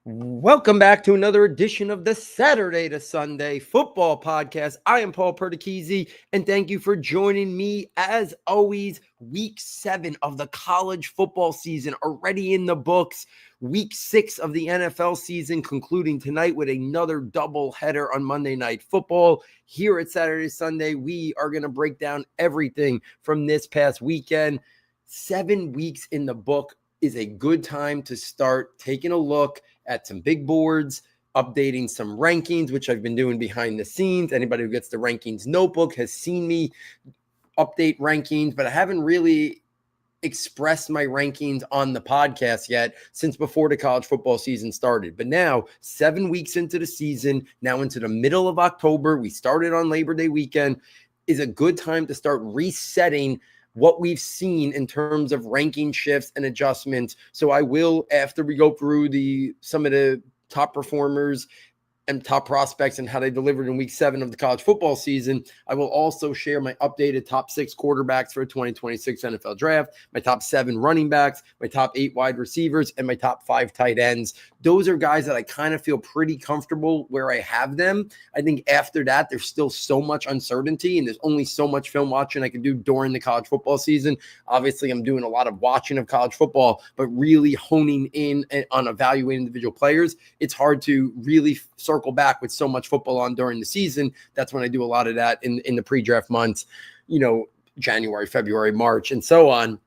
Welcome back to another edition of the Saturday to Sunday Football Podcast. I am Paul Perdichizzi, and thank you for joining me. As always, week 7 of the college football season already in the books. Week 6 of the NFL season concluding tonight with another double header on Monday Night Football. Here at Saturday to Sunday, we are going to break down everything from this past weekend. 7 weeks in the book is a good time to start taking a look at some big boards, updating some rankings, which I've been doing behind the scenes. Anybody who gets the rankings notebook has seen me update rankings, but I haven't really expressed my rankings on the podcast yet since before the college football season started. But now, 7 weeks into the season, now into the middle of October, we started on Labor Day weekend, is a good time to start resetting what we've seen in terms of ranking shifts and adjustments. So I will, after we go through some of the top performers and top prospects and how they delivered in week 7 of the college football season, I will also share my updated top 6 quarterbacks for the 2026 NFL draft, my top 7 running backs, my top 8 wide receivers, and my top 5 tight ends. Those are guys that I kind of feel pretty comfortable where I have them. I think after that, there's still so much uncertainty, and there's only so much film watching I can do during the college football season. Obviously, I'm doing a lot of watching of college football, but really honing in on evaluating individual players. It's hard to really circle back with so much football on during the season. That's when I do a lot of that in the pre-draft months, January, February, March, and so on.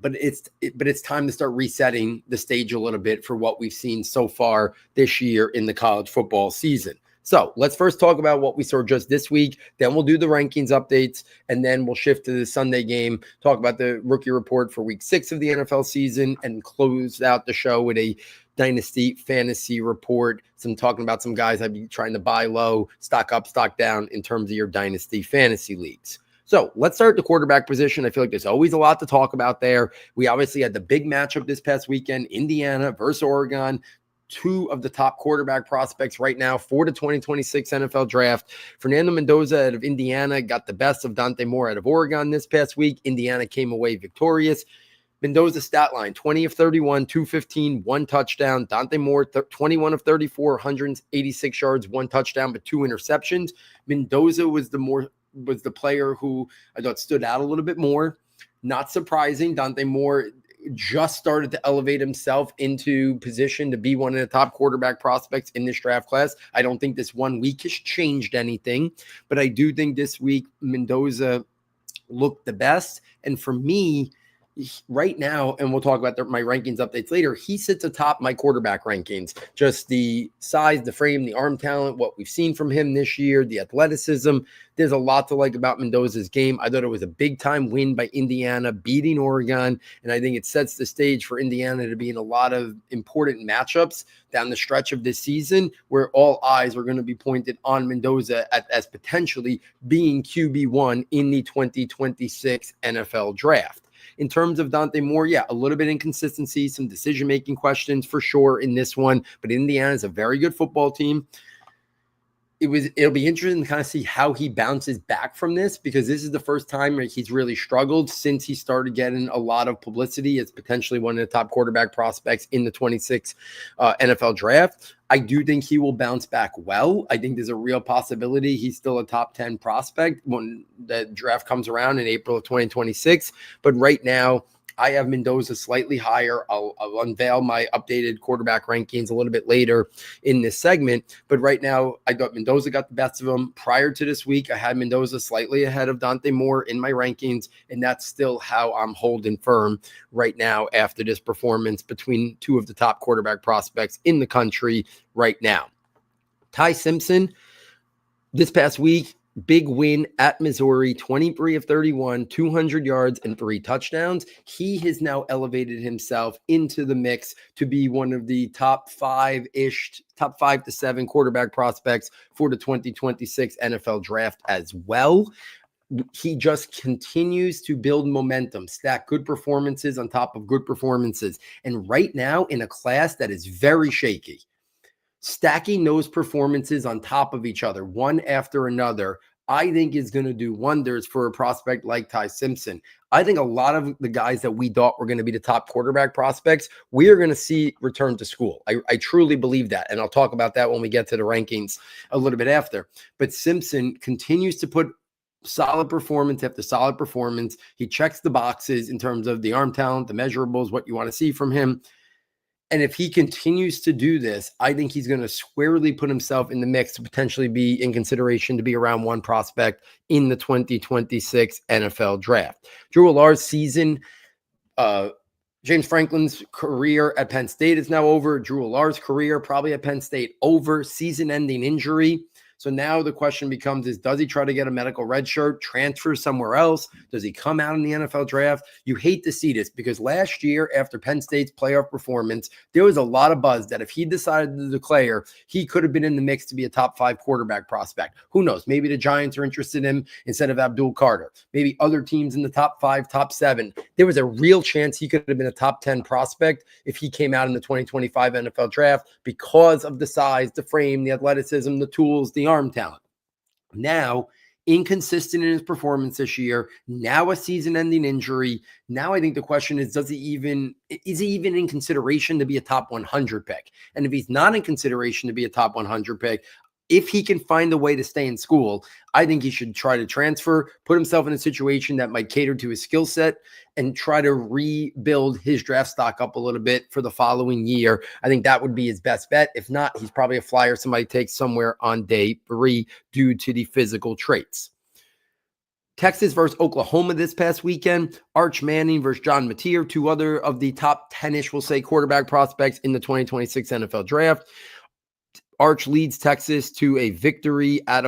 But it's time to start resetting the stage a little bit for what we've seen so far this year in the college football season. So let's first talk about what we saw just this week. Then we'll do the rankings updates, and then we'll shift to the Sunday game, talk about the rookie report for week 6 of the NFL season, and close out the show with a Dynasty Fantasy Report. Some talking about some guys I'd be trying to buy low, stock up, stock down in terms of your Dynasty Fantasy leagues. So let's start at the quarterback position. I feel like there's always a lot to talk about there. We obviously had the big matchup this past weekend, Indiana versus Oregon. 2 of the top quarterback prospects right now for the 2026 NFL draft. Fernando Mendoza out of Indiana got the best of Dante Moore out of Oregon this past week. Indiana came away victorious. Mendoza's stat line, 20 of 31, 215, 1 touchdown. Dante Moore, 21 of 34, 186 yards, 1 touchdown, but 2 interceptions. Mendoza was the player who I thought stood out a little bit more. Not surprising. Dante Moore just started to elevate himself into position to be one of the top quarterback prospects in this draft class. I don't think this 1 week has changed anything, but I do think this week Mendoza looked the best. And for me, right now, and we'll talk about my rankings updates later, he sits atop my quarterback rankings. Just the size, the frame, the arm talent, what we've seen from him this year, the athleticism. There's a lot to like about Mendoza's game. I thought it was a big-time win by Indiana, beating Oregon, and I think it sets the stage for Indiana to be in a lot of important matchups down the stretch of this season where all eyes are going to be pointed on Mendoza as potentially being QB1 in the 2026 NFL draft. In terms of Dante Moore, a little bit inconsistency, some decision-making questions for sure in this one, but Indiana is a very good football team. It'll be interesting to kind of see how he bounces back from this, because this is the first time he's really struggled since he started getting a lot of publicity as potentially one of the top quarterback prospects in the 26 NFL draft. I do think he will bounce back well. I think there's a real possibility he's still a top 10 prospect when the draft comes around in April of 2026. But right now, I have Mendoza slightly higher. I'll unveil my updated quarterback rankings a little bit later in this segment. But right now, I thought Mendoza got the best of them. Prior to this week, I had Mendoza slightly ahead of Dante Moore in my rankings, and that's still how I'm holding firm right now after this performance between 2 of the top quarterback prospects in the country right now. Ty Simpson, this past week, big win at Missouri, 23 of 31, 200 yards and 3 touchdowns. He has now elevated himself into the mix to be one of the top 5 to 7 quarterback prospects for the 2026 NFL draft as well. He just continues to build momentum, stack good performances on top of good performances. And right now, in a class that is very shaky, stacking those performances on top of each other, one after another, I think is going to do wonders for a prospect like Ty Simpson. I think a lot of the guys that we thought were going to be the top quarterback prospects, we are going to see return to school. I truly believe that. And I'll talk about that when we get to the rankings a little bit after. But Simpson continues to put solid performance after solid performance. He checks the boxes in terms of the arm talent, the measurables, what you want to see from him. And if he continues to do this, I think he's going to squarely put himself in the mix to potentially be in consideration to be around one prospect in the 2026 NFL draft. Drew Allar's season, James Franklin's career at Penn State is now over. Drew Allar's career probably at Penn State over, season-ending injury. So now the question becomes does he try to get a medical red shirt, transfer somewhere else? Does he come out in the NFL draft? You hate to see this because last year after Penn State's playoff performance, there was a lot of buzz that if he decided to declare, he could have been in the mix to be a top 5 quarterback prospect. Who knows? Maybe the Giants are interested in him instead of Abdul Carter. Maybe other teams in the top 5, top 7. There was a real chance he could have been a top 10 prospect if he came out in the 2025 NFL draft because of the size, the frame, the athleticism, the tools, the arm talent. Now, inconsistent in his performance this year, now a season-ending injury. Now I think the question is he even in consideration to be a top 100 pick? And if he's not in consideration to be a top 100 pick, if he can find a way to stay in school, I think he should try to transfer, put himself in a situation that might cater to his skill set, and try to rebuild his draft stock up a little bit for the following year. I think that would be his best bet. If not, he's probably a flyer somebody takes somewhere on day 3 due to the physical traits. Texas versus Oklahoma this past weekend. Arch Manning versus John Mateer, 2 other of the top 10-ish, we'll say, quarterback prospects in the 2026 NFL draft. Arch leads Texas to a victory at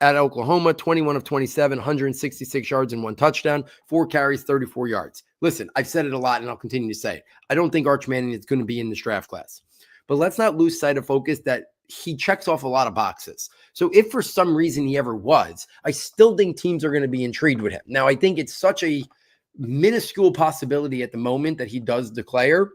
Oklahoma, 21 of 27, 166 yards and 1 touchdown, 4 carries, 34 yards. Listen, I've said it a lot and I'll continue to say it. I don't think Arch Manning is going to be in this draft class. But let's not lose sight of focus that he checks off a lot of boxes. So if for some reason he ever was, I still think teams are going to be intrigued with him. Now, I think it's such a minuscule possibility at the moment that he does declare,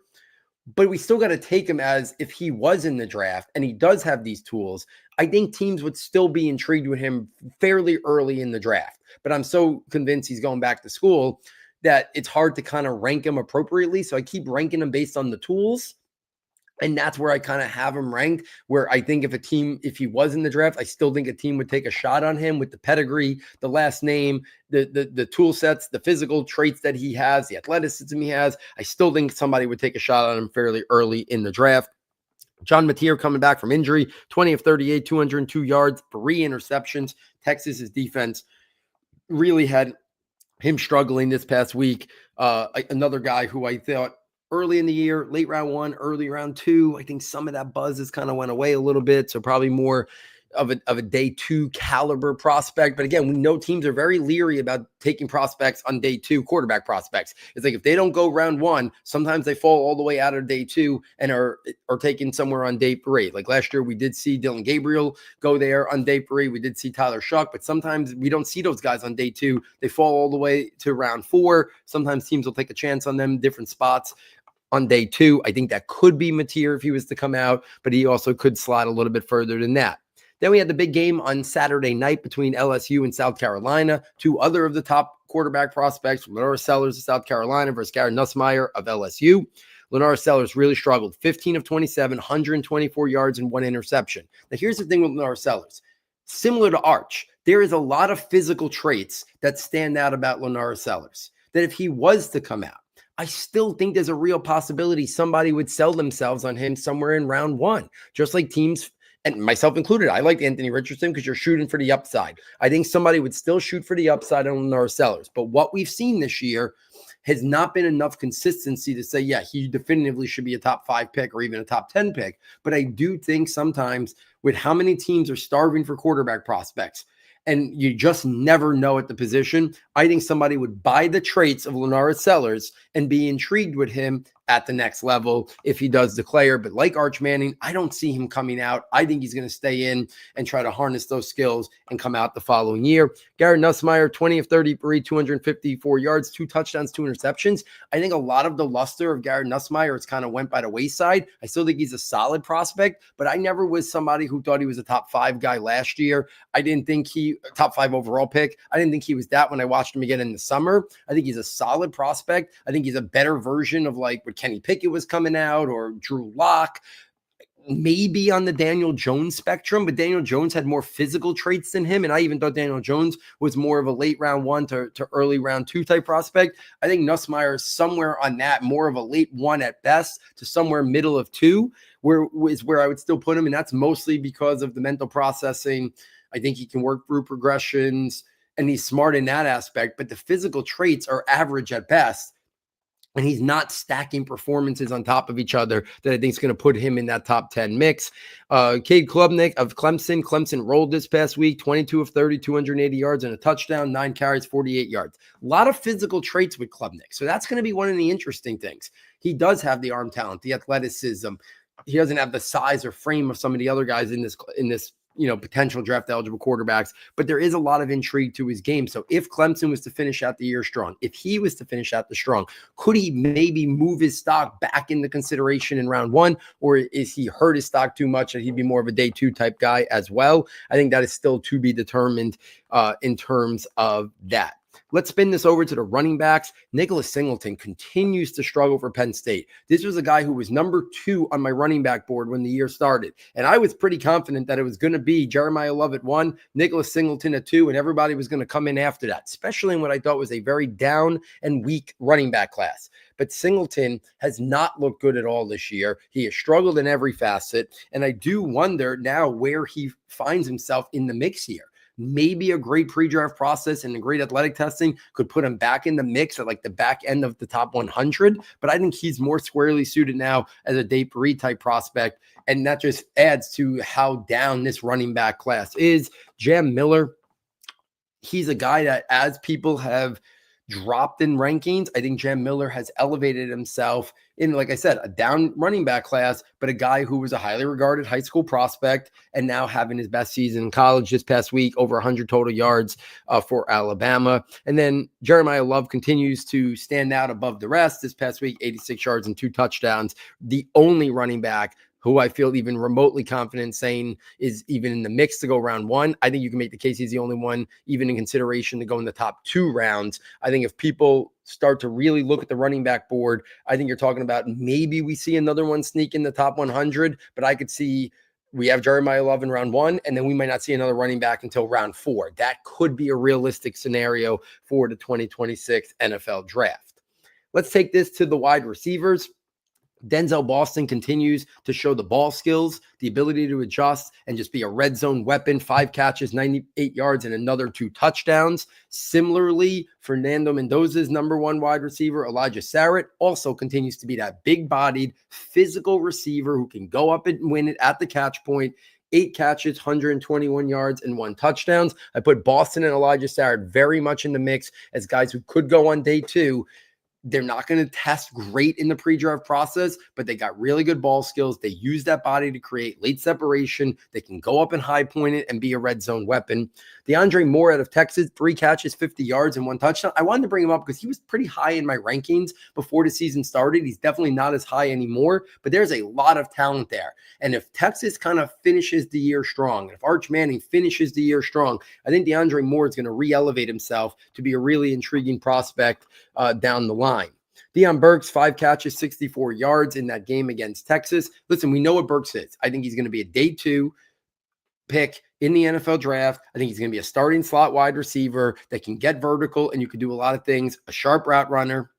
but we still got to take him as if he was in the draft and he does have these tools. I think teams would still be intrigued with him fairly early in the draft. But I'm so convinced he's going back to school that it's hard to kind of rank him appropriately. So I keep ranking him based on the tools. And that's where I kind of have him ranked, where I think if he was in the draft, I still think a team would take a shot on him with the pedigree, the last name, the tool sets, the physical traits that he has, the athleticism he has. I still think somebody would take a shot on him fairly early in the draft. John Mateer coming back from injury, 20 of 38, 202 yards, 3 interceptions. Texas's defense really had him struggling this past week. Another guy who I thought early in the year, late round 1, early round 2, I think some of that buzz has kind of went away a little bit. So probably more of a day 2 caliber prospect. But again, we know teams are very leery about taking prospects on day 2, quarterback prospects. It's like if they don't go round 1, sometimes they fall all the way out of day 2 and are taken somewhere on day 3. Like last year, we did see Dillon Gabriel go there on day 3. We did see Tyler Shuck, but sometimes we don't see those guys on day 2. They fall all the way to round 4. Sometimes teams will take a chance on them, different spots. On day 2, I think that could be Mateer if he was to come out, but he also could slide a little bit further than that. Then we had the big game on Saturday night between LSU and South Carolina. 2 other of the top quarterback prospects, Lenora Sellers of South Carolina versus Garrett Nussmeier of LSU. Lenora Sellers really struggled, 15 of 27, 124 yards and 1 interception. Now here's the thing with Lenora Sellers. Similar to Arch, there is a lot of physical traits that stand out about Lenora Sellers, that if he was to come out, I still think there's a real possibility somebody would sell themselves on him somewhere in round 1, just like teams, and myself included. I like Anthony Richardson because you're shooting for the upside. I think somebody would still shoot for the upside on Lenora Sellers. But what we've seen this year has not been enough consistency to say, yeah, he definitively should be a top 5 pick or even a top 10 pick. But I do think sometimes with how many teams are starving for quarterback prospects, and you just never know at the position, I think somebody would buy the traits of Lenora Sellers and be intrigued with him at the next level if he does declare. But like Arch Manning, I don't see him coming out. I think he's going to stay in and try to harness those skills and come out the following year. Garrett Nussmeier, 20 of 33, 254 yards, 2 touchdowns, 2 interceptions. I think a lot of the luster of Garrett Nussmeier has kind of went by the wayside. I still think he's a solid prospect, but I never was somebody who thought he was a top 5 guy last year. I didn't think top 5 overall pick. I didn't think he was that when I watched him again in the summer. I think he's a solid prospect. I think he's a better version of like when Kenny Pickett was coming out or Drew Lock. Maybe on the Daniel Jones spectrum, but Daniel Jones had more physical traits than him. And I even thought Daniel Jones was more of a late round 1 to early round 2 type prospect. I think Nussmeier is somewhere on that, more of a late 1 at best to somewhere middle of 2, where I would still put him. And that's mostly because of the mental processing. I think he can work through progressions and he's smart in that aspect, but the physical traits are average at best. And he's not stacking performances on top of each other that I think is going to put him in that top 10 mix. Cade Klubnik of Clemson. Clemson rolled this past week, 22 of 30, 280 yards and a touchdown, 9 carries, 48 yards. A lot of physical traits with Klubnik. So that's going to be one of the interesting things. He does have the arm talent, the athleticism. He doesn't have the size or frame of some of the other guys in this potential draft eligible quarterbacks, but there is a lot of intrigue to his game. So if Clemson was to finish out the year strong, if he was to finish out the strong, could he maybe move his stock back into consideration in round 1, or is he hurt his stock too much that he'd be more of a day 2 type guy as well? I think that is still to be determined in terms of that. Let's spin this over to the running backs. Nicholas Singleton continues to struggle for Penn State. This was a guy who was number 2 on my running back board when the year started. And I was pretty confident that it was going to be Jeremiah Love at 1, Nicholas Singleton at 2, and everybody was going to come in after that, especially in what I thought was a very down and weak running back class. But Singleton has not looked good at all this year. He has struggled in every facet. And I do wonder now where he finds himself in the mix here. Maybe a great pre-draft process and a great athletic testing could put him back in the mix at like the back end of the top 100. But I think he's more squarely suited now as a day 3 type prospect. And that just adds to how down this running back class is. Jam Miller, he's a guy that as people have dropped in rankings, I think Jam Miller has elevated himself in, like I said, a down running back class, but a guy who was a highly regarded high school prospect and now having his best season in college this past week, over 100 total yards for Alabama. And then Jeremiah Love continues to stand out above the rest this past week, 86 yards and 2 touchdowns. The only running back who I feel even remotely confident saying is even in the mix to go round 1. I think you can make the case he's the only one even in consideration to go in the top 2 rounds. I think if people start to really look at the running back board, I think you're talking about maybe we see another one sneak in the top 100, but I could see we have Jeremiah Love in round 1, and then we might not see another running back until round 4. That could be a realistic scenario for the 2026 NFL draft. Let's take this to the wide receivers. Denzel Boston continues to show the ball skills, the ability to adjust, and just be a red zone weapon. 5 catches, 98 yards, and another 2 touchdowns. Similarly, Fernando Mendoza's number 1 wide receiver, Elijah Sarrett, also continues to be that big-bodied, physical receiver who can go up and win it at the catch point. 8 catches, 121 yards, and 1 touchdowns. I put Boston and Elijah Sarrett very much in the mix as guys who could go on day 2. They're not going to test great in the pre-draft process, but they got really good ball skills. They use that body to create late separation. They can go up and high point it and be a red zone weapon. DeAndre Moore out of Texas, 3 catches, 50 yards, and 1 touchdown. I wanted to bring him up because he was pretty high in my rankings before the season started. He's definitely not as high anymore, but there's a lot of talent there. And if Texas kind of finishes the year strong, if Arch Manning finishes the year strong, I think DeAndre Moore is going to re-elevate himself to be a really intriguing prospect down the line. Deion Burks, 5 catches, 64 yards in that game against Texas. Listen, we know what Burks is. I think he's going to be a day 2 pick in the NFL draft. I think he's going to be a starting slot wide receiver that can get vertical and you can do a lot of things, a sharp route runner,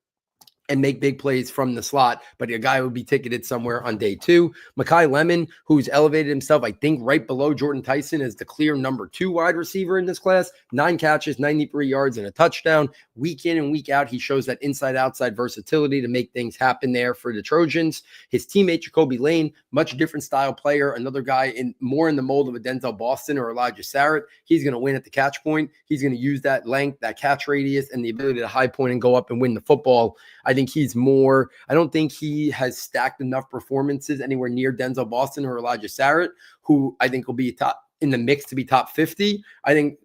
and make big plays from the slot, but a guy would be ticketed somewhere on day 2. Mekhi Lemon, who's elevated himself, I think, right below Jordan Tyson as the clear number 2 wide receiver in this class. 9 catches, 93 yards, and a touchdown. Week in and week out, he shows that inside-outside versatility to make things happen there for the Trojans. His teammate, Jacoby Lane, much different style player, another guy more in the mold of a Denzel Boston or Elijah Sarrett. He's going to win at the catch point. He's going to use that length, that catch radius, and the ability to high point and go up and win the football. I think he's more, I don't think he has stacked enough performances anywhere near Denzel Boston or Elijah Sarrett, who I think will be top in the mix to be top 50. I think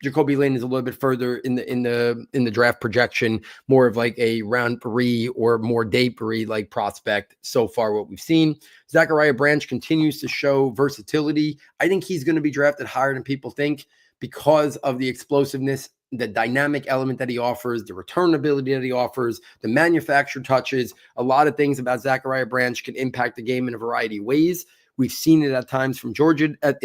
Jacoby Lane is a little bit further in the draft projection, more of like a round 3 or more day 3 like prospect so far what we've seen. Zachariah Branch continues to show versatility. I think he's going to be drafted higher than people think, because of the explosiveness, the dynamic element that he offers, the return ability that he offers, the manufactured touches. A lot of things about Zachariah Branch can impact the game in a variety of ways. We've seen it at times from Georgia at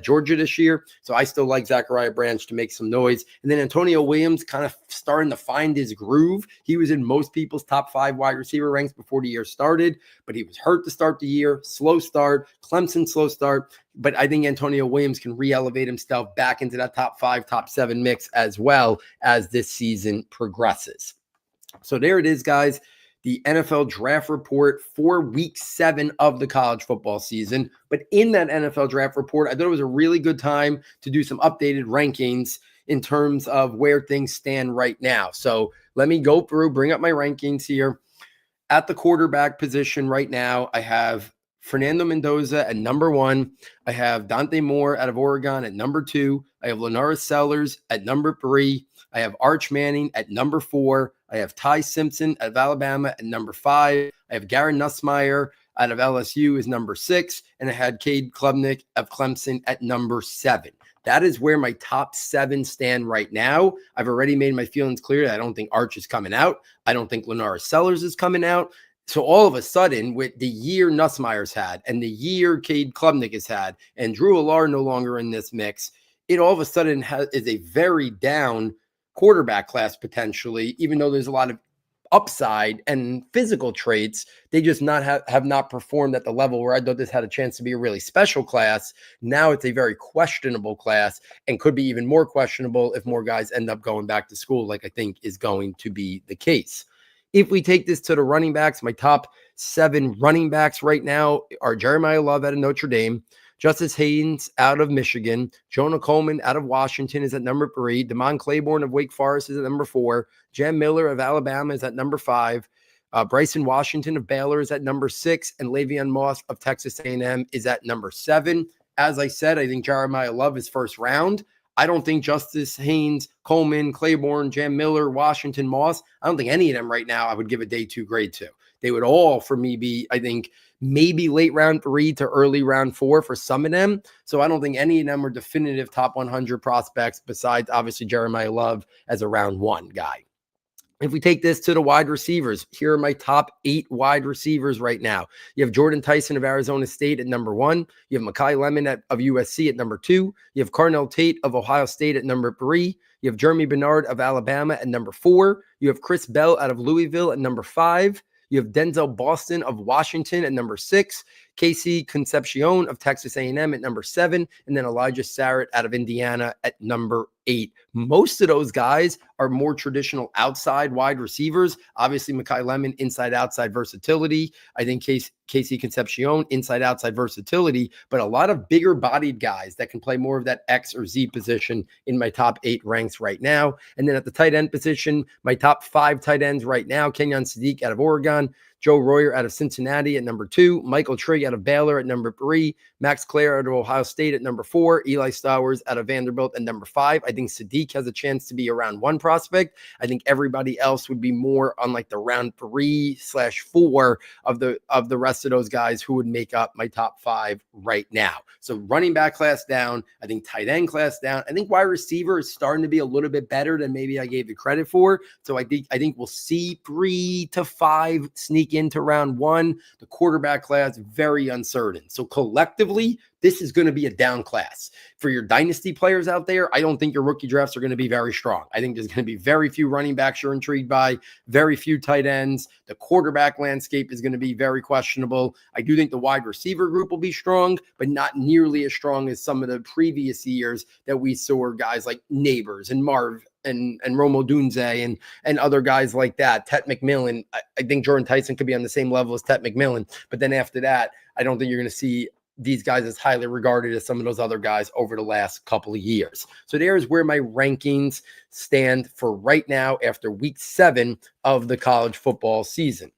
Georgia this year. So I still like Zachariah Branch to make some noise. And then Antonio Williams kind of starting to find his groove. He was in most people's top 5 wide receiver ranks before the year started, but he was hurt to start the year. Slow start. Clemson, slow start. But I think Antonio Williams can re-elevate himself back into that top 5, top 7 mix as well as this season progresses. So there it is, guys. The NFL draft report for week 7 of the college football season. But in that NFL draft report, I thought it was a really good time to do some updated rankings in terms of where things stand right now. So let me go through, bring up my rankings here. At the quarterback position right now, I have Fernando Mendoza at number 1. I have Dante Moore out of Oregon at number 2. I have Linares Sellers at number 3. I have Arch Manning at number 4. I have Ty Simpson out of Alabama at number 5. I have Garen Nussmeier out of LSU as number 6. And I had Cade Klubnik of Clemson at number 7. That is where my top 7 stand right now. I've already made my feelings clear. I don't think Arch is coming out. I don't think Linares Sellers is coming out. So all of a sudden, with the year Nussmeier's had and the year Cade Klubnik has had and Drew Allar no longer in this mix, it all of a sudden is a very down quarterback class potentially, even though there's a lot of upside and physical traits. They just have not performed at the level where I thought this had a chance to be a really special class. Now it's a very questionable class and could be even more questionable if more guys end up going back to school, like I think is going to be the case. If we take this to the running backs, my top 7 running backs right now are Jeremiah Love out of Notre Dame, Justice Haynes out of Michigan, Jonah Coleman out of Washington is at number 3, Damon Claiborne of Wake Forest is at number 4, Jam Miller of Alabama is at number 5, Bryson Washington of Baylor is at number 6, and Le'Veon Moss of Texas A&M is at number 7. As I said, I think Jeremiah Love is first round. I don't think Justice Haynes, Coleman, Claiborne, Jam Miller, Washington, Moss, I don't think any of them right now I would give a day 2 grade to. They would all, for me, be, I think, maybe late round 3 to early round 4 for some of them. So I don't think any of them are definitive top 100 prospects besides, obviously, Jeremiah Love as a round 1 guy. If we take this to the wide receivers, here are my top 8 wide receivers right now. You have Jordan Tyson of Arizona State at number 1. You have Mekhi Lemon of USC at number 2. You have Carnell Tate of Ohio State at number 3. You have Jeremy Bernard of Alabama at number 4. You have Chris Bell out of Louisville at number 5. You have Denzel Boston of Washington at number 6. Casey Concepcion of Texas A&M at number 7. And then Elijah Sarrett out of Indiana at number 8. Most of those guys are more traditional outside wide receivers. Obviously, Mekhi Lemon, inside-outside versatility. I think Casey Concepcion, inside-outside versatility. But a lot of bigger-bodied guys that can play more of that X or Z position in my top 8 ranks right now. And then at the tight end position, my top 5 tight ends right now, Kenyon Sadiq out of Oregon, Joe Royer out of Cincinnati at number 2, Michael Trigg out of Baylor at number 3, Max Clare out of Ohio State at number 4, Eli Stowers out of Vanderbilt at number 5. I think Sadiq has a chance to be a round 1 prospect. I think everybody else would be more on like the round 3/4 of the rest of those guys who would make up my top 5 right now. So running back class down, I think tight end class down. I think wide receiver is starting to be a little bit better than maybe I gave it credit for. So I think we'll see 3 to 5 sneak into round 1. The quarterback class, very uncertain. So collectively, this is going to be a down class. For your dynasty players out there, I don't think your rookie drafts are going to be very strong. I think there's going to be very few running backs you're intrigued by, very few tight ends. The quarterback landscape is going to be very questionable. I do think the wide receiver group will be strong, but not nearly as strong as some of the previous years that we saw guys like Neighbors and Marv and Romo Dunze and other guys like that. Tet McMillan, I think Jordan Tyson could be on the same level as Tet McMillan. But then after that, I don't think you're going to see these guys as highly regarded as some of those other guys over the last couple of years. So there's where my rankings stand for right now after week 7 of the college football season.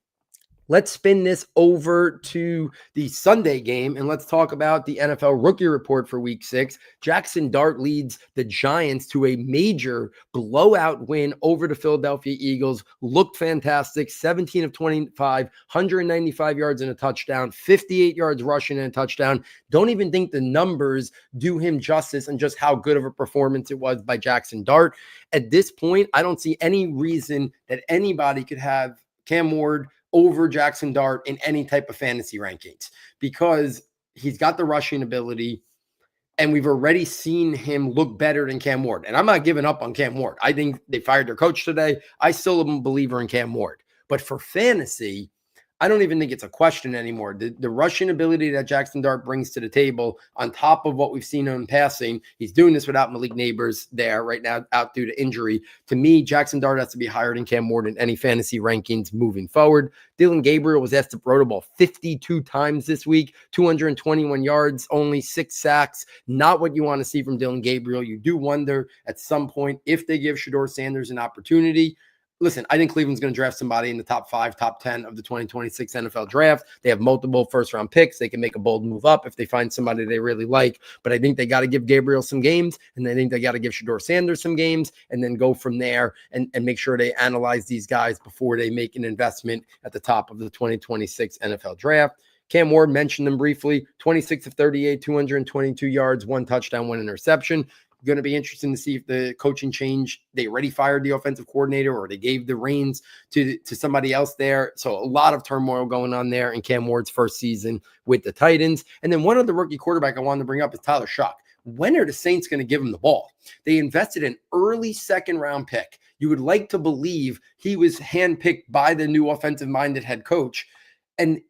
Let's spin this over to the Sunday game, and let's talk about the NFL rookie report for week 6. Jackson Dart leads the Giants to a major blowout win over the Philadelphia Eagles. Looked fantastic, 17 of 25, 195 yards and a touchdown, 58 yards rushing and a touchdown. Don't even think the numbers do him justice and just how good of a performance it was by Jackson Dart. At this point, I don't see any reason that anybody could have Cam Ward over Jackson Dart in any type of fantasy rankings because he's got the rushing ability and we've already seen him look better than Cam Ward. And I'm not giving up on Cam Ward. I think they fired their coach today. I still am a believer in Cam Ward. But for fantasy, I don't even think it's a question anymore. The rushing ability that Jackson Dart brings to the table on top of what we've seen him passing, he's doing this without Malik Neighbors there right now out due to injury. To me, Jackson Dart has to be higher than Cam Ward in any fantasy rankings moving forward. Dillon Gabriel was asked to throw the ball 52 times this week, 221 yards, only 6 sacks. Not what you want to see from Dillon Gabriel. You do wonder at some point if they give Shedeur Sanders an opportunity. Listen, I think Cleveland's going to draft somebody in the top 5, top 10 of the 2026 NFL draft. They have multiple first-round picks. They can make a bold move up if they find somebody they really like. But I think they got to give Gabriel some games, and I think they got to give Shedeur Sanders some games, and then go from there and make sure they analyze these guys before they make an investment at the top of the 2026 NFL draft. Cam Ward, mentioned them briefly, 26 of 38, 222 yards, 1 touchdown, 1 interception. Going to be interesting to see if the coaching change, they already fired the offensive coordinator or they gave the reins to somebody else there. So a lot of turmoil going on there in Cam Ward's first season with the Titans. And then one other rookie quarterback I wanted to bring up is Tyler Shuck. When are the Saints going to give him the ball? They invested an early second-round pick. You would like to believe he was handpicked by the new offensive-minded head coach, and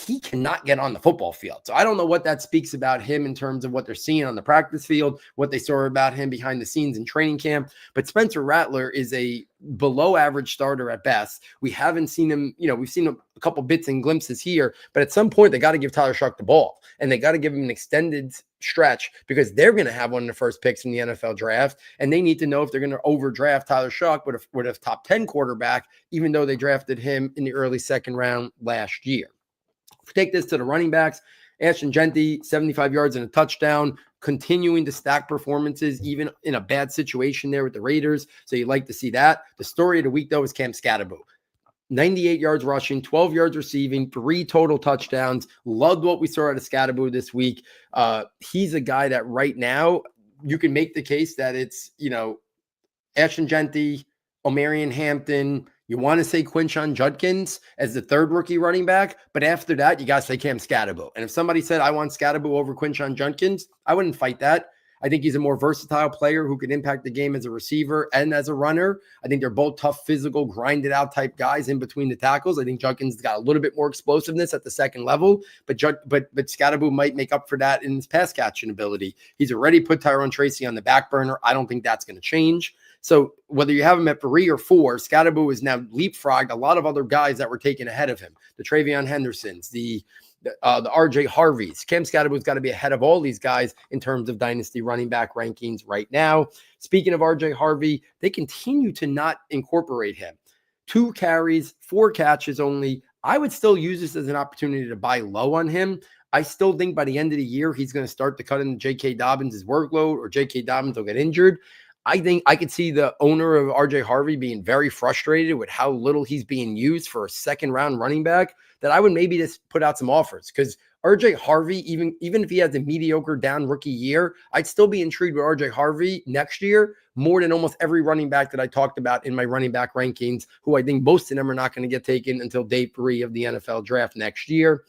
he cannot get on the football field. So I don't know what that speaks about him in terms of what they're seeing on the practice field, what they saw about him behind the scenes in training camp. But Spencer Rattler is a below average starter at best. We haven't seen him, we've seen a couple bits and glimpses here, but at some point they got to give Tyler Shuck the ball and they got to give him an extended stretch because they're going to have one of the first picks in the NFL draft. And they need to know if they're going to overdraft Tyler Shuck with a top 10 quarterback, even though they drafted him in the early second round last year. Take this to the running backs. Ashton Jeanty, 75 yards and a touchdown, continuing to stack performances, even in a bad situation there with the Raiders. So you'd like to see that. The story of the week, though, is Cam Scatterbo. 98 yards rushing, 12 yards receiving, 3 total touchdowns. Loved what we saw out of Scatterbo this week. He's a guy that right now you can make the case that it's, Ashton Jeanty, Omarion Hampton. You want to say Quinshon Judkins as the third rookie running back, but after that, you got to say Cam Scatterbo. And if somebody said, I want Scatterbo over Quinshon Judkins, I wouldn't fight that. I think he's a more versatile player who can impact the game as a receiver and as a runner. I think they're both tough, physical, grinded out type guys in between the tackles. I think Judkins got a little bit more explosiveness at the second level, but Scatterbo might make up for that in his pass catching ability. He's already put Tyrone Tracy on the back burner. I don't think that's going to change. So whether you have him at 3 or 4, Scatterbo is now leapfrogged a lot of other guys that were taken ahead of him. The Travion Hendersons, the RJ Harveys. Cam Scatterbo's got to be ahead of all these guys in terms of dynasty running back rankings right now. Speaking of RJ Harvey, they continue to not incorporate him. 2 carries, 4 catches only. I would still use this as an opportunity to buy low on him. I still think by the end of the year, he's going to start to cut into J.K. Dobbins' workload or J.K. Dobbins will get injured. I think I could see the owner of RJ Harvey being very frustrated with how little he's being used for a second-round running back, that I would maybe just put out some offers because RJ Harvey, even if he has a mediocre down rookie year, I'd still be intrigued with RJ Harvey next year more than almost every running back that I talked about in my running back rankings, who I think most of them are not going to get taken until day 3 of the NFL draft next year.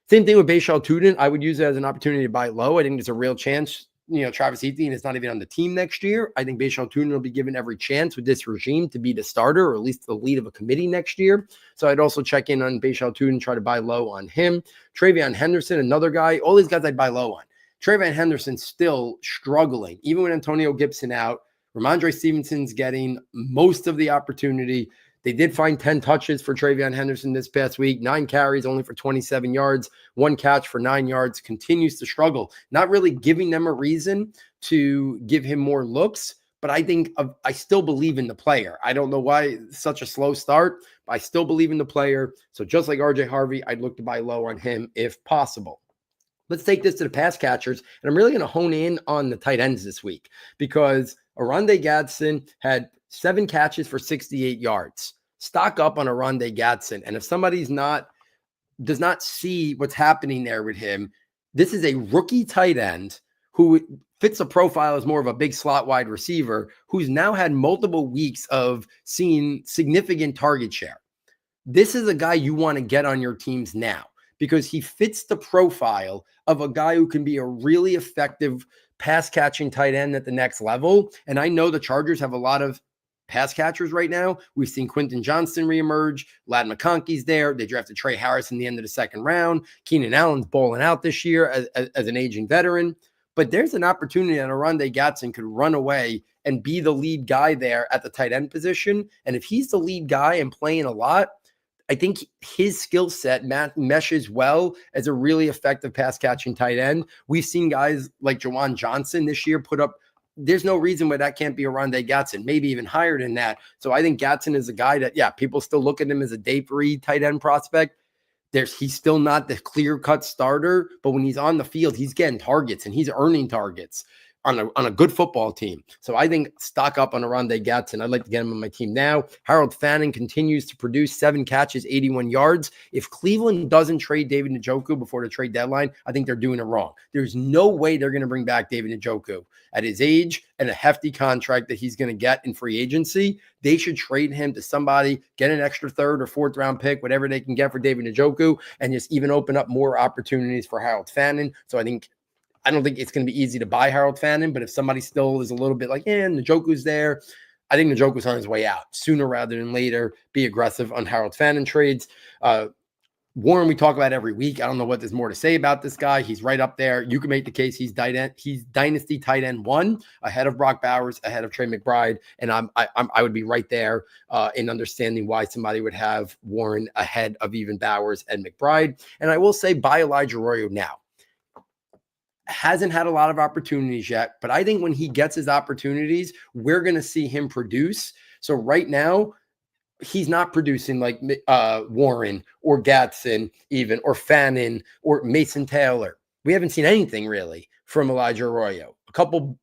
Same thing with Bashal Tudor. I would use it as an opportunity to buy low. I think there's a real chance Travis Etienne is not even on the team next year. I think Bashal Tudor will be given every chance with this regime to be the starter or at least the lead of a committee next year. So I'd also check in on Bashal Tudor and try to buy low on him. Travion Henderson, another guy. All these guys I'd buy low on. Travion Henderson still struggling, even with Antonio Gibson out. Ramondre Stevenson's getting most of the opportunity. They did find 10 touches for Travion Henderson this past week, 9 carries only for 27 yards, 1 catch for 9 yards, continues to struggle. Not really giving them a reason to give him more looks, but I still believe in the player. I don't know why such a slow start, but I still believe in the player. So just like RJ Harvey, I'd look to buy low on him if possible. Let's take this to the pass catchers, and I'm really going to hone in on the tight ends this week because Oronde Gadsden had 7 catches for 68 yards. Stock up on Oronde Gadsden, and if somebody's does not see what's happening there with him, this is a rookie tight end who fits a profile as more of a big slot wide receiver who's now had multiple weeks of seeing significant target share. This is a guy you want to get on your teams now because he fits the profile of a guy who can be a really effective pass catching tight end at the next level. And I know the Chargers have a lot of pass catchers right now. We've seen Quentin Johnston reemerge. Ladd McConkey's there. They drafted Trey Harris in the end of the second round. Keenan Allen's balling out this year as an aging veteran. But there's an opportunity that Oronde Gadsden could run away and be the lead guy there at the tight end position. And if he's the lead guy and playing a lot, I think his skill set meshes well as a really effective pass catching tight end. We've seen guys like Jawan Johnson this year put up. There's no reason why that can't be Oronde Gadsden, maybe even higher than that. So I think Gadsden is a guy that, people still look at him as a day 3 tight end prospect. He's still not the clear-cut starter, but when he's on the field, he's getting targets and he's earning targets on a good football team. So I think stock up on Oronde Gadsden. I'd like to get him on my team now. Harold Fannin continues to produce 7 catches, 81 yards. If Cleveland doesn't trade David Njoku before the trade deadline, I think they're doing it wrong. There's no way they're going to bring back David Njoku at his age and a hefty contract that he's going to get in free agency. They should trade him to somebody, get an extra 3rd or 4th round pick, whatever they can get for David Njoku, and just even open up more opportunities for Harold Fannin. So I don't think it's going to be easy to buy Harold Fannin, but if somebody still is a little bit like, Njoku's there, I think Njoku's on his way out sooner rather than later. Be aggressive on Harold Fannin trades. Warren, we talk about every week. I don't know what there's more to say about this guy. He's right up there. You can make the case he's dynasty tight end 1 ahead of Brock Bowers, ahead of Trey McBride, and I would be right there in understanding why somebody would have Warren ahead of even Bowers and McBride. And I will say buy Elijah Arroyo now. Hasn't had a lot of opportunities yet, but I think when he gets his opportunities, we're going to see him produce. So right now, he's not producing like Warren or Gadsden even, or Fannin or Mason Taylor. We haven't seen anything really from Elijah Arroyo. A couple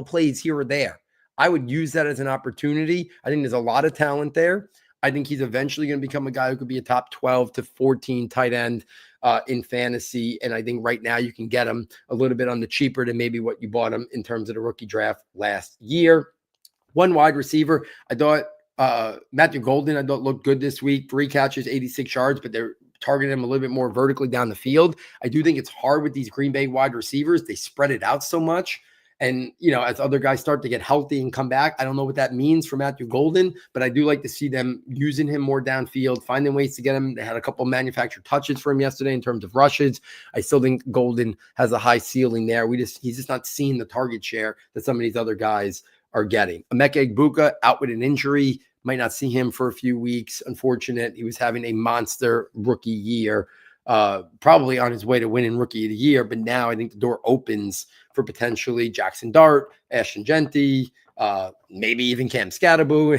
plays here or there. I would use that as an opportunity. I think there's a lot of talent there. I think he's eventually going to become a guy who could be a top 12 to 14 tight end in fantasy. And I think right now you can get him a little bit on the cheaper than maybe what you bought him in terms of the rookie draft last year. One wide receiver, I thought Matthew Golden, I thought looked good this week. 3 catches, 86 yards, but they're targeting him a little bit more vertically down the field. I do think it's hard with these Green Bay wide receivers. They spread it out so much. And, as other guys start to get healthy and come back, I don't know what that means for Matthew Golden, but I do like to see them using him more downfield, finding ways to get him. They had a couple manufactured touches for him yesterday in terms of rushes. I still think Golden has a high ceiling there. He's just not seeing the target share that some of these other guys are getting. Emeka Egbuka out with an injury. Might not see him for a few weeks. Unfortunate. He was having a monster rookie year. Probably on his way to winning rookie of the year, but now I think the door opens for potentially Jackson Dart, Ashton Genty, maybe even Cam Scatterbo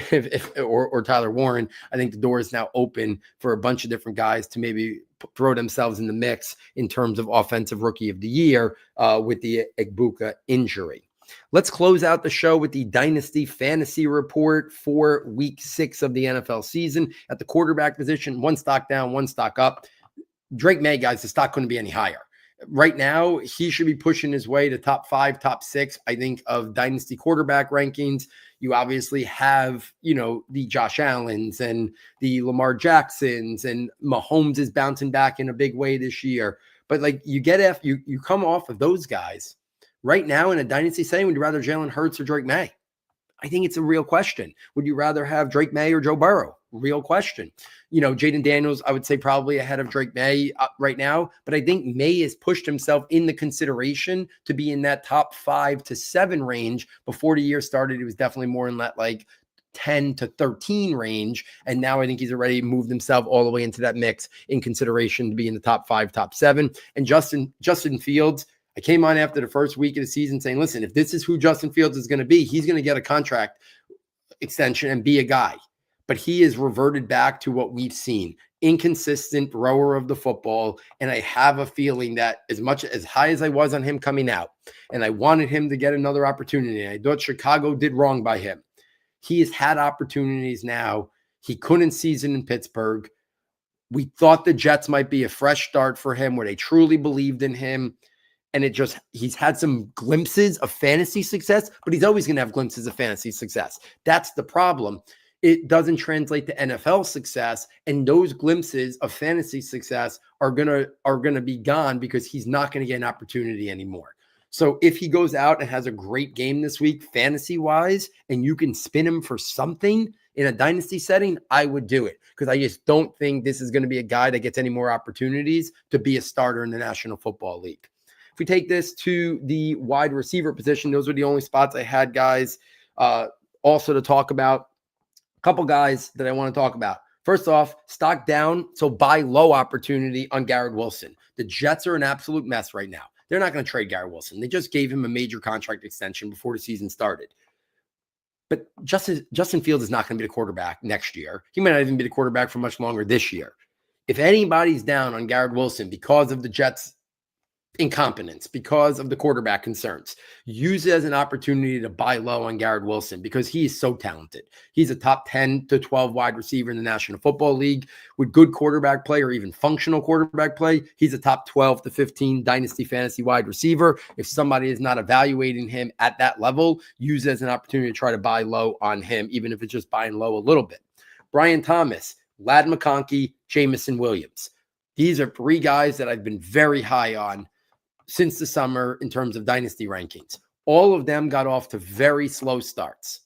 or Tyler Warren. I think the door is now open for a bunch of different guys to maybe throw themselves in the mix in terms of offensive rookie of the year with the Egbuka injury. Let's close out the show with the Dynasty Fantasy Report for Week 6 of the NFL season. At the quarterback position, 1 stock down, 1 stock up. Drake May, guys, the stock couldn't be any higher. Right now, he should be pushing his way to top 5, top 6, I think, of dynasty quarterback rankings. You obviously have, the Josh Allens and the Lamar Jacksons, and Mahomes is bouncing back in a big way this year. But you come off of those guys. Right now in a dynasty setting, would you rather Jalen Hurts or Drake May? I think it's a real question. Would you rather have Drake May or Joe Burrow? Real question. Jaden Daniels, I would say probably ahead of Drake May right now, but I think May has pushed himself in the consideration to be in that top 5 to 7 range. Before the year started, it was definitely more in that 10 to 13 range. And now I think he's already moved himself all the way into that mix in consideration to be in the top 5, top 7. And Justin Fields, I came on after the first week of the season saying, listen, if this is who Justin Fields is going to be, he's going to get a contract extension and be a guy. But he has reverted back to what we've seen. Inconsistent thrower of the football. And I have a feeling that as high as I was on him coming out, and I wanted him to get another opportunity, and I thought Chicago did wrong by him. He has had opportunities now. He couldn't season in Pittsburgh. We thought the Jets might be a fresh start for him where they truly believed in him. And he's had some glimpses of fantasy success, but he's always going to have glimpses of fantasy success. That's the problem. It doesn't translate to NFL success. And those glimpses of fantasy success are going to be gone because he's not going to get an opportunity anymore. So if he goes out and has a great game this week, fantasy wise, and you can spin him for something in a dynasty setting, I would do it because I just don't think this is going to be a guy that gets any more opportunities to be a starter in the National Football League. If we take this to the wide receiver position, those were the only spots I had, guys. Also to talk about, a couple guys that I want to talk about. First off, stock down, so buy low opportunity on Garrett Wilson. The Jets are an absolute mess right now. They're not going to trade Garrett Wilson. They just gave him a major contract extension before the season started. But Justin Fields is not going to be the quarterback next year. He might not even be the quarterback for much longer this year. If anybody's down on Garrett Wilson because of the Jets' incompetence, because of the quarterback concerns, use it as an opportunity to buy low on Garrett Wilson because he is so talented. He's a top 10 to 12 wide receiver in the National Football League with good quarterback play or even functional quarterback play. He's a top 12 to 15 Dynasty Fantasy wide receiver. If somebody is not evaluating him at that level, use it as an opportunity to try to buy low on him, even if it's just buying low a little bit. Brian Thomas, Ladd McConkey, Jameson Williams. These are three guys that I've been very high on since the summer in terms of dynasty rankings. All of them got off to very slow starts.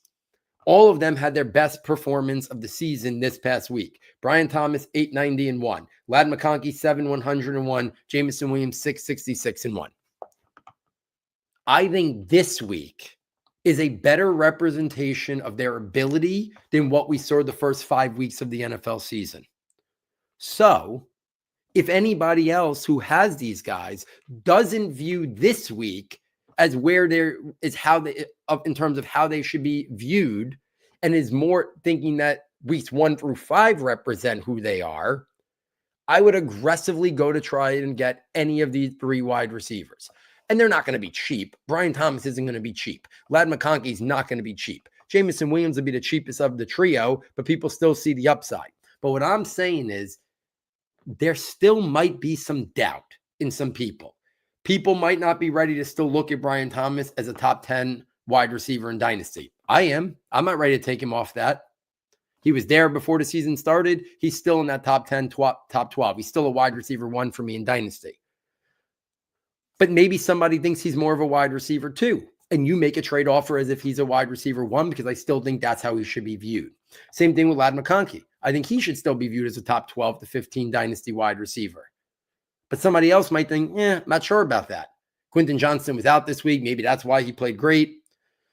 All of them had their best performance of the season this past week. Brian Thomas, 890-1. Ladd McConkey, 7,101. Jameson Williams, 666-1. I think this week is a better representation of their ability than what we saw the first 5 weeks of the NFL season. So if anybody else who has these guys doesn't view this week as where there is how they, in terms of how they should be viewed, and is more thinking that weeks 1 through 5 represent who they are, I would aggressively go to try and get any of these three wide receivers. And they're not going to be cheap. Brian Thomas isn't going to be cheap. Ladd McConkey is not going to be cheap. Jameson Williams will be the cheapest of the trio, but people still see the upside. But what I'm saying is, there still might be some doubt in some people. People might not be ready to still look at Brian Thomas as a top 10 wide receiver in Dynasty. I am. I'm not ready to take him off that. He was there before the season started. He's still in that top 10, top 12. He's still a wide receiver 1 for me in Dynasty. But maybe somebody thinks he's more of a wide receiver 2. And you make a trade offer as if he's a wide receiver 1 because I still think that's how he should be viewed. Same thing with Ladd McConkey. I think he should still be viewed as a top 12 to 15 dynasty wide receiver. But somebody else might think, not sure about that. Quentin Johnston was out this week. Maybe that's why he played great.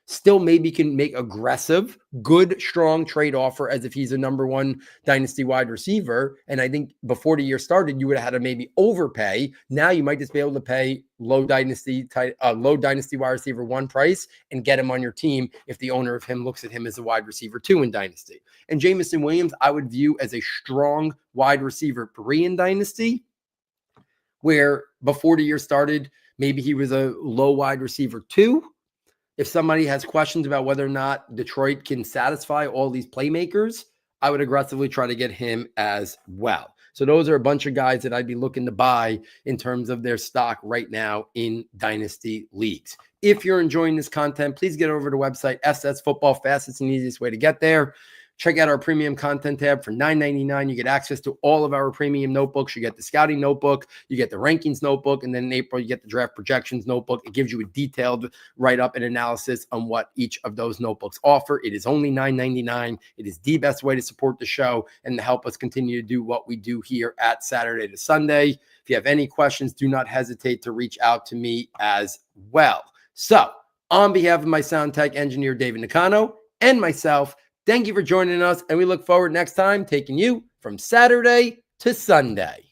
Still maybe can make aggressive, good, strong trade offer as if he's a number 1 dynasty wide receiver. And I think before the year started, you would have had to maybe overpay. Now you might just be able to pay low dynasty wide receiver 1 price and get him on your team if the owner of him looks at him as a wide receiver 2 in dynasty. And Jameson Williams, I would view as a strong wide receiver 3 in dynasty, where before the year started, maybe he was a low wide receiver 2. If somebody has questions about whether or not Detroit can satisfy all these playmakers, I would aggressively try to get him as well. So those are a bunch of guys that I'd be looking to buy in terms of their stock right now in dynasty leagues. If you're enjoying this content, please get over to the website, S2S Football, fastest and easiest way to get there. Check out our premium content tab for $9.99. You get access to all of our premium notebooks. You get the scouting notebook, you get the rankings notebook, and then in April, you get the draft projections notebook. It gives you a detailed write-up and analysis on what each of those notebooks offer. It is only $9.99. It is the best way to support the show and to help us continue to do what we do here at Saturday to Sunday. If you have any questions, do not hesitate to reach out to me as well. So, on behalf of my sound tech engineer, David Nakano, and myself, thank you for joining us, and we look forward next time taking you from Saturday to Sunday.